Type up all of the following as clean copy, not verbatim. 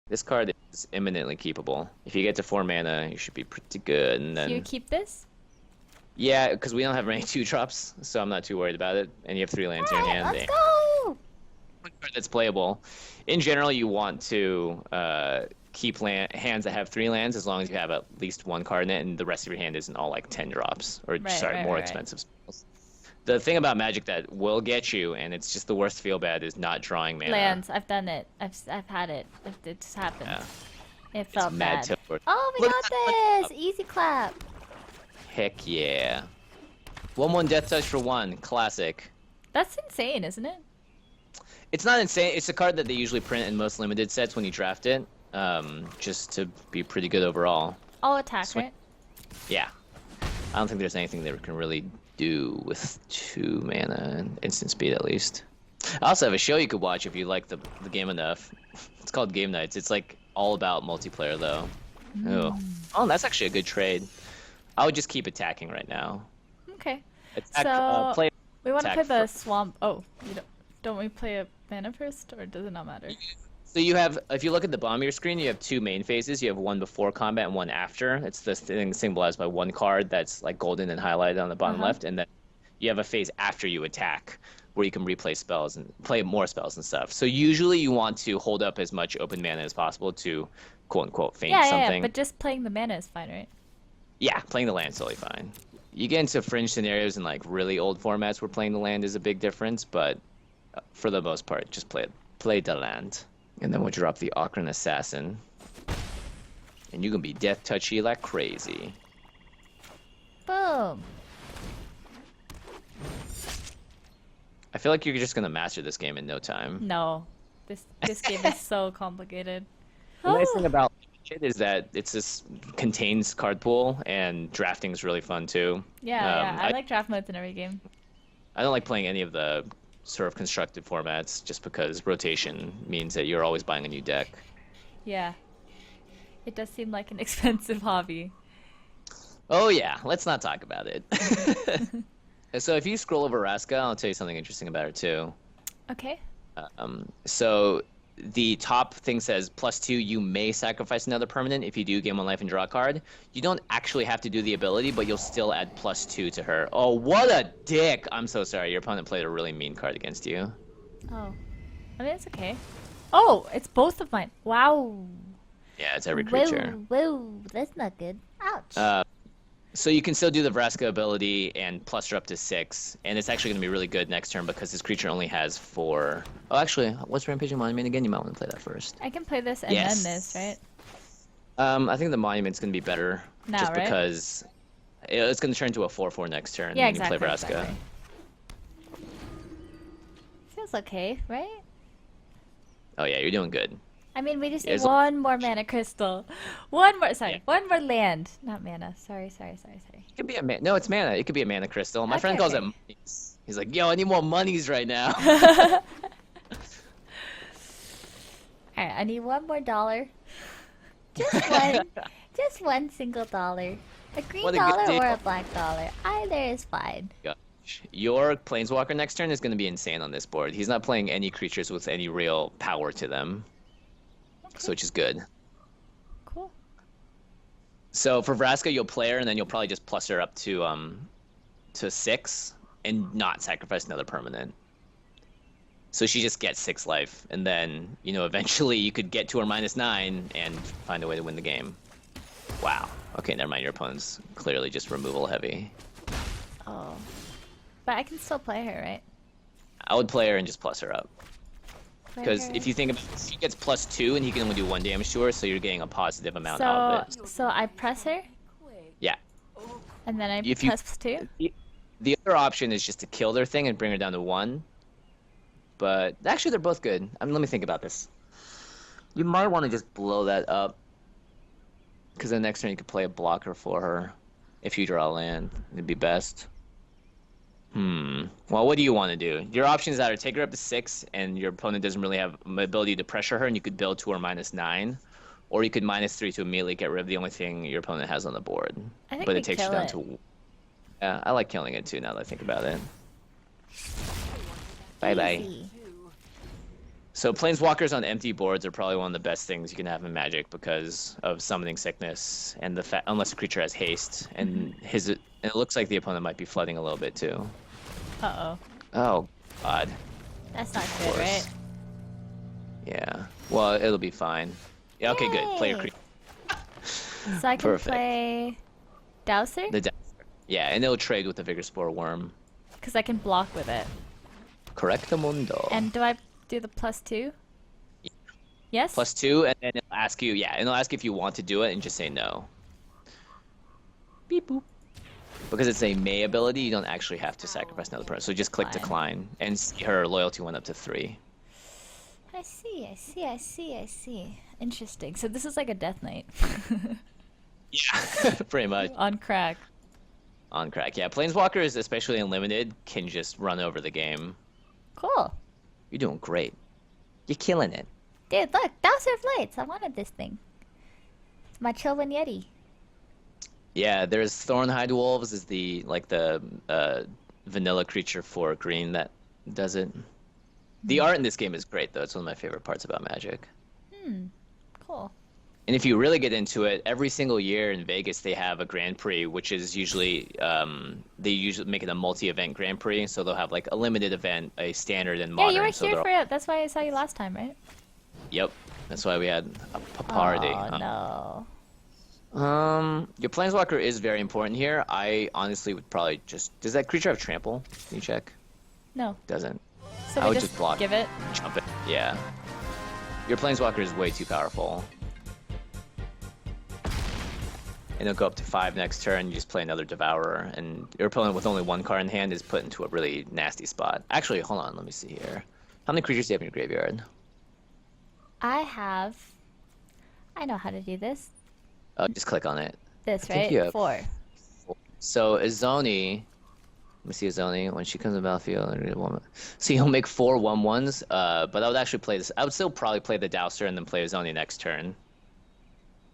This card is imminently keepable. If you get to 4 mana, you should be pretty good. And Do you then, keep this? yeah, because we don't have many 2-drops, so I'm not too worried about it. And you have 3 lands in your Alright, hand. let's And go! one card that's playable. In general, you want to keep hands that have 3 lands as long as you have at least 1 card in it, and the rest of your hand isn't all like 10 drops, or Right, sorry, right, more right, right. expensive spells. The thing about Magic that will get you, and it's just the worst feel bad, is not drawing mana. Lands, I've done it. I've had it. It's happened. Yeah. It It's felt mad bad. tilted. Oh, we Look at got that. this! Easy clap. Heck yeah. 1/1 Death Touch for 1. Classic. That's insane, isn't it? It's not insane. It's a card that they usually print in most limited sets when you draft it, just to be pretty good overall. All attack, Swing. right? Yeah. I don't think there's anything they can really do with 2 mana and instant speed at least. I also have a show you could watch if you like the game enough. It's called Game Nights. It's like all about multiplayer though. Oh, that's actually a good trade. I would just keep attacking right now. Okay. Attack, So play we want to attack play the first. swamp. Oh, you don't we play a mana first, or does it not matter? So you have, if you look at the bottom of your screen, you have 2 main phases. You have one before combat and one after. It's this thing symbolized by 1 card that's like golden and highlighted on the bottom left, and then you have a phase after you attack where you can replay spells and play more spells and stuff. So usually you want to hold up as much open mana as possible to quote unquote feint Yeah, yeah, yeah, something. but just playing the mana is fine, right? Yeah, playing the land's totally fine. You get into fringe scenarios in like really old formats where playing the land is a big difference, but for the most part, just play the land. And then we'll drop the Ocarina Assassin. And you can be death touchy like crazy. Boom. I feel like you're just gonna master this game in no time. No, this game is so complicated. The nice thing about it is that it's this contains card pool and drafting is really fun too. Yeah, yeah. I like draft modes in every game. I don't like playing any of the sort of constructed formats just because rotation means that you're always buying a new deck. Yeah. It does seem like an expensive hobby. Oh yeah, let's not talk about it. So if you scroll over Raska, I'll tell you something interesting about her too. Okay. So the top thing says +2, you may sacrifice another permanent. If you do, gain 1 life and draw a card. You don't actually have to do the ability, but you'll still add +2 to her. Oh, what a dick! I'm so sorry. Your opponent played a really mean card against you. Oh. I mean, it's okay. Oh, it's both of mine. Wow. Yeah, it's every creature. Whoa, that's not good. Ouch. So you can still do the Vraska ability and plus her up to 6, and it's actually going to be really good next turn because this creature only has 4. Oh, actually, what's Rampaging Monument again? You might want to play that first. I can play this and Yes. then this, right? I think the Monument's going to be better Now, just right? because it's going to turn to a 4/4 next turn. Yeah, when you play exactly, Vraska. exactly. Feels okay, right? Oh yeah, you're doing good. I mean, we just Yeah, need as long- one more mana crystal. One more, sorry, Yeah. one more land. Not mana. Sorry. It could be a no, it's mana. It could be a mana crystal. My friend Okay, calls okay. it monies. He's like, yo, I need more monies right now. Alright, I need one more dollar. Just one. Just one single dollar. A green What a good dollar or deal. a black dollar. Either is fine. Gosh. Your Planeswalker next turn is going to be insane on this board. He's not playing any creatures with any real power to them, so which is good. Cool. So for Vraska, you'll play her, and then you'll probably just plus her up to 6 and not sacrifice another permanent. So she just gets 6 life, and then, you know, eventually you could get to her -9 and find a way to win the game. Wow. Okay, never mind. Your opponent's clearly just removal heavy. Oh. But I can still play her, right? I would play her and just plus her up. Play Because her. if you think about it, she gets +2 and he can only do 1 damage to her, so you're getting a positive amount of it. So I press her, Yeah. and then I If you- press 2? The other option is just to kill their thing and bring her down to 1. But actually, they're both good. I mean, let me think about this. You might want to just blow that up. Because then next turn you could play a blocker for her. If you draw a land, it'd be best. Well, what do you want to do? Your options are take her up to 6, and your opponent doesn't really have the ability to pressure her, and you could build to her -9. Or you could -3 to immediately get rid of the only thing your opponent has on the board. I think But we it takes you kill down it. to... Yeah, I like killing it too now that I think about it. Bye-bye. Easy. So planeswalkers on empty boards are probably one of the best things you can have in Magic because of summoning sickness and the fact unless a creature has haste and it looks like the opponent might be flooding a little bit too. Uh-oh. Oh God. That's not Of good, right? course. Yeah. Well, it'll be fine. Yeah. Okay. Good. Play your Yay! creature. So I can Perfect. play Dowser? The yeah, and it'll trade with the Vigor Spore Worm. Because I can block with it. Correctamundo. And do I do the +2? Yeah. Yes? +2, and then it'll ask you, yeah, and it'll ask if you want to do it, and just say no. Beep boop. Because it's a May ability, you don't actually have to sacrifice another person. So just click decline, and see her loyalty went up to 3. I see. Interesting. So this is like a Death Knight. Yeah, pretty much. On crack. On crack, yeah. Planeswalkers, especially in limited, can just run over the game. Cool. You're doing great. You're killing it. Dude, look, Dowser of Lights. I wanted this thing. It's my Chillin' Yeti. Yeah, there's Thornhide Wolves is the vanilla creature for green that does it. The art in this game is great though. It's one of my favorite parts about Magic. Cool. And if you really get into it, every single year in Vegas they have a Grand Prix, which is usually they usually make it a multi-event Grand Prix. So they'll have like a limited event, a standard, and modern. Yeah, you were so here for it. That's why I saw you last time, right? Yep, that's why we had a party. Oh no. Your Planeswalker is very important here. I honestly would probably just. Does that creature have trample? Can you check? No. Doesn't. So I we would just block. give it. Jump it. Yeah. Your Planeswalker is way too powerful. And it'll go up to 5 next turn. You just play another Devourer, and your opponent with only 1 card in hand is put into a really nasty spot. Actually, hold on. Let me see here. How many creatures do you have in your graveyard? I know how to do this. Just click on it. This, I think right? you have 4. So Izoni, let me see Izoni when she comes to the battlefield. So you'll make 4 1/1s. But I would actually play this. I would still probably play the Dowser and then play Izoni next turn,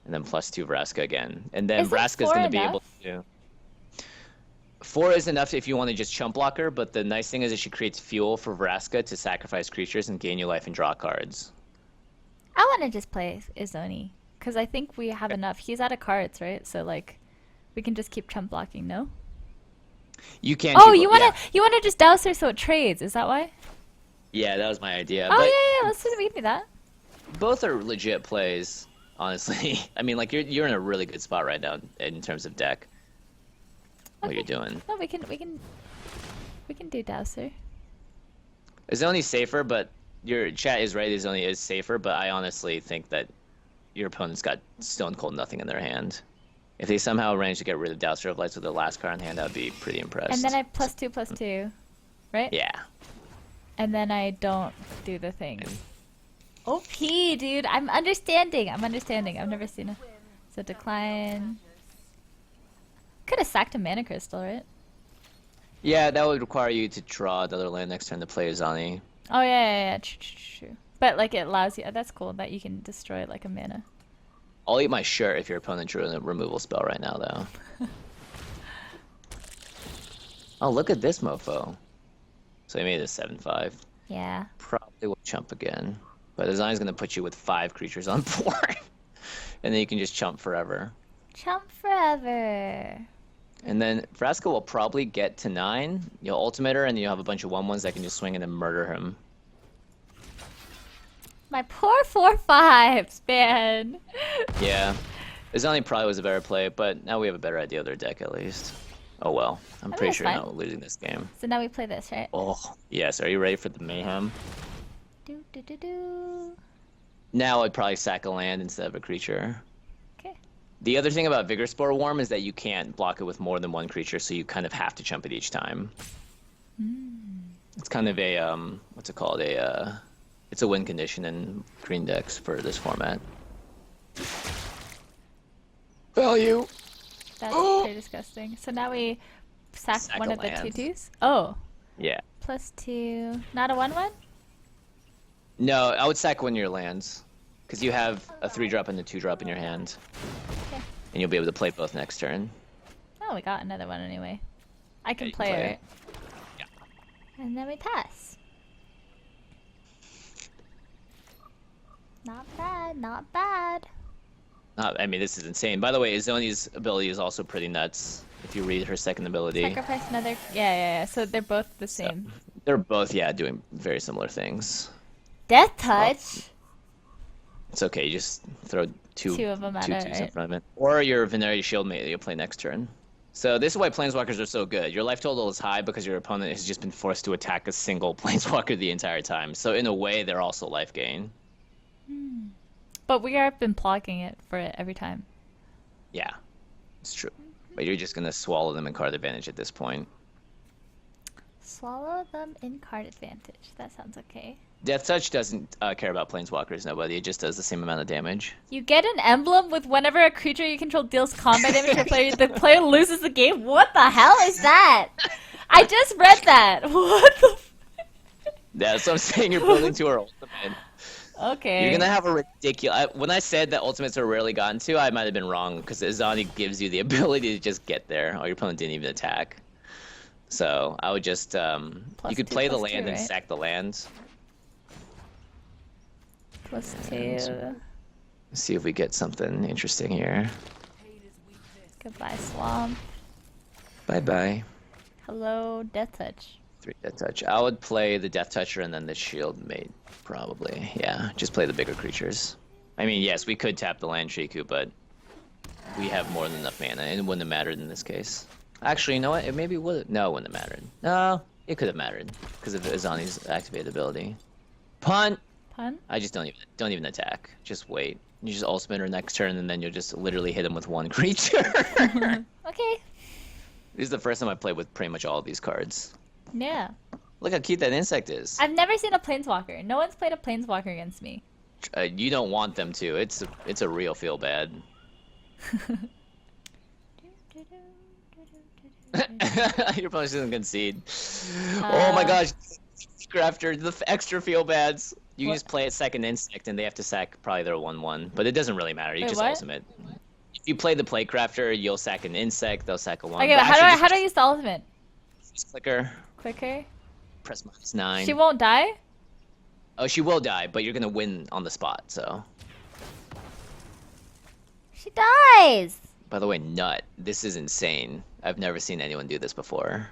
and then +2 Vraska again, and then Vraska's going to be able to. 4 is enough if you want to just chump block her, but the nice thing is that she creates fuel for Vraska to sacrifice creatures and gain you life and draw cards. I want to just play Izoni. Because I think we have enough. He's out of cards, right? So, like, we can just keep chump blocking, no? You can. Oh, you wanna just douse her so it trades? Is that why? Yeah, that was my idea. Oh but yeah, let's do that. Both are legit plays, honestly. I mean, like you're in a really good spot right now in terms of deck. What you're doing. No, we can do dowser. Izoni's safer, but your chat is right. Izoni is safer, but I honestly think that your opponent's got stone cold nothing in their hand. If they somehow arrange to get rid of Dowser of Lights with their last card in hand, I would be pretty impressed. And then I +2/+2, right? Yeah. And then I don't do the thing. OP, dude. I'm understanding. I've never seen it. So decline. Could have sacked a mana crystal, right? Yeah, that would require you to draw another land next turn to play Izoni. Oh yeah. True. But like it allows you. That's cool that you can destroy like a mana. I'll eat my shirt if your opponent drew a removal spell right now, though. Oh, look at this mofo. So he made it a 7/5. Yeah. Probably will chump again. But Izoni's going to put you with 5 creatures on board. And then you can just chump forever. Chump forever. And then Vraska will probably get to 9. You'll ultimate her, and you'll have a bunch of 1/1s that can just swing in and murder him. My poor 4/5s, man. Yeah. Izoni probably was a better play, but now we have a better idea of their deck at least. Oh well. I'm pretty sure fine. now we're losing this game. So now we play this, right? Oh, yes. Are you ready for the mayhem? Do. Now I'd probably sack a land instead of a creature. Okay. The other thing about Vigor Spore Worm is that you can't block it with more than 1 creature, so you kind of have to chump it each time. It's kind of a, what's it called? It's a win condition in green decks for this format. Value! That's pretty disgusting. So now we sack one of the 2/2s? Oh. Yeah. +2. Not a 1/1? No, I would sack 1 of your lands. Because you have a 3-drop and a 2-drop in your hand. Okay. And you'll be able to play both next turn. Oh, we got another one anyway. I can you play play it, it. right? Yeah. And then we pass. Not bad, not bad. I mean, this is insane. By the way, Izoni's ability is also pretty nuts. If you read her second ability. Sacrifice another. Yeah. So they're both the same. So, they're both, yeah, doing very similar things. Death touch. It's okay. You just throw two of them at twos it, in right? front of it, or your Venerated Shield mate that you'll play next turn. So this is why Planeswalkers are so good. Your life total is high because your opponent has just been forced to attack a single Planeswalker the entire time. So in a way, they're also life gain. But we have been blocking it for it every time. Yeah, it's true. But you're just gonna swallow them in card advantage at this point. Swallow them in card advantage. That sounds okay. Death Touch doesn't care about Planeswalkers, nobody. It just does the same amount of damage. You get an emblem with whenever a creature you control deals combat damage to a player, the player loses the game? What the hell is that? I just read that. What the That's what I'm saying. You're building to her ultimate. Okay. You're gonna have a ridiculous. When I said that ultimates are rarely gotten to, I might have been wrong because Izani gives you the ability to just get there. Or your opponent didn't even attack. So I would just you could play the land and sack the land. +2. Let's see if we get something interesting here. Goodbye, Swamp. Bye bye. Hello, Death Touch. 3 Death Touch. I would play the Death Toucher and then the Shield Mate, probably. Yeah, just play the bigger creatures. I mean, yes, we could tap the land Shiku, but we have more than enough mana, and it wouldn't have mattered in this case. Actually, you know what? It maybe would. No, it wouldn't have mattered. No, it could have mattered because of Izani's activated ability. Punt. Pun? I just don't even attack. Just wait. You just ultimate her next turn, and then you'll just literally hit him with one creature. Okay. This is the first time I played with pretty much all of these cards. Yeah. Look how cute that insect is. I've never seen a Planeswalker. No one's played a Planeswalker against me. You don't want them to. It's a real feel bad. Your opponent doesn't concede. Oh my gosh, Crafter, the extra feel bads. You can just play a second insect and they have to sack probably their 1/1, but it doesn't really matter. You Wait, just what? ultimate. If you play the play crafter, you'll sack an insect. They'll sack a 1. Okay, but how do I use the ultimate? Just clicker. Clicker? Press -9. She won't die? Oh, she will die, but you're gonna win on the spot. So. She dies! By the way, nut. This is insane. I've never seen anyone do this before.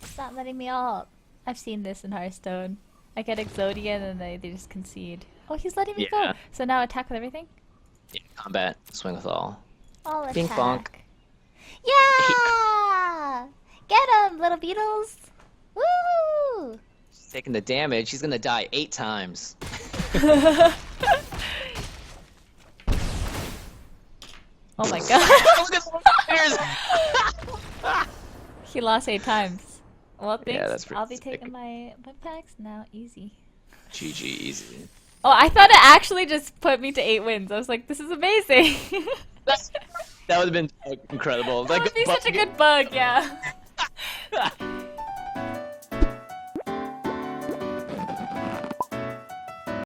It's not letting me up. I've seen this in Hearthstone. I get Exodia and then they just concede. Oh, he's letting me go. So now attack with everything? Yeah, combat, swing with all. All attack. Bing bonk. Yeah! Get him, little beetles! Woo! She's taking the damage. She's gonna die 8 times. Oh my god. Look at He lost 8 times. Well, thanks. Yeah, that's pretty I'll be sick. taking my packs now. Easy. GG, easy. Oh, I thought it actually just put me to 8 wins. I was like, this is amazing. That would have been incredible. That would be such a good bug, yeah.